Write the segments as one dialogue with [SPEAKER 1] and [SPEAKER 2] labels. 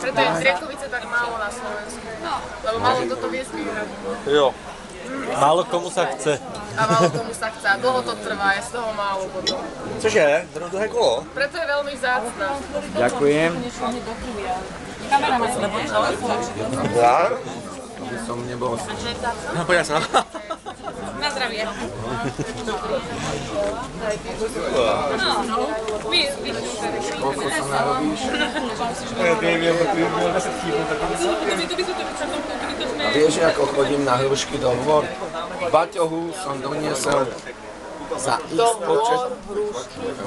[SPEAKER 1] Preto je Driekovice tak málo na Slovensku. Lebo málo kto to vie zbierať.
[SPEAKER 2] Jo. Málo komu sa chce.
[SPEAKER 1] A málo komu sa chce. A dlho to trvá, je z toho málo potom.
[SPEAKER 2] Cože? Druhé kolo?
[SPEAKER 1] Preto je veľmi vzácna.
[SPEAKER 3] Ďakujem.
[SPEAKER 2] Ja?
[SPEAKER 3] Že som nebol.
[SPEAKER 2] No poďa sa.
[SPEAKER 1] Na zdravie.
[SPEAKER 3] Koľko sa narobíš? A vieš, ako chodím na hrušky do dvor? Baťohu som doniesol za x počet.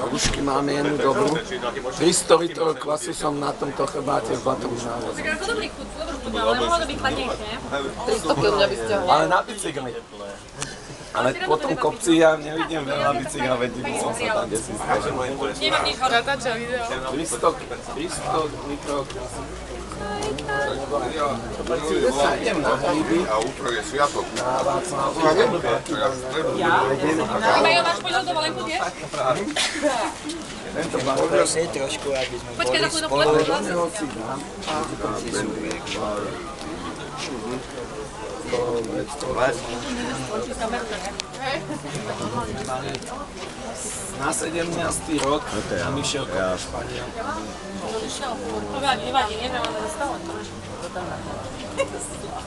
[SPEAKER 3] Hrušky máme jednu dobrú. 300 litrov kvasu som na tomto chrbáte v batohu navozil.
[SPEAKER 1] Ale mohlo to byť chladnejšie. 300 kg mňa by ste ho.
[SPEAKER 3] Ale na bicykli. Ale po tom kopci ja nevidím veľa bicykla, veď by som sa tam desi stretol.
[SPEAKER 1] Nemám nič horšie. Natáča video.
[SPEAKER 3] 300 litrov kvasu. Idem na hryby.
[SPEAKER 4] A útorok je sviatok.
[SPEAKER 3] Na Václavu.
[SPEAKER 1] Majo, máš poďal dovolenku, vieš?
[SPEAKER 3] Tento balón trošku, aby sme
[SPEAKER 1] Počkaj, za chvíľu
[SPEAKER 3] boli spolu. Do neho si dám. Na 17. rok a Mišelko po Španielku.
[SPEAKER 1] Nevadí, neviem, ale zostalo.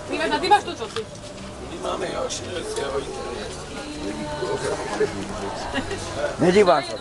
[SPEAKER 1] Ty máš tu čo si?
[SPEAKER 3] My máme ďalšie veci.
[SPEAKER 5] Nedívám sa.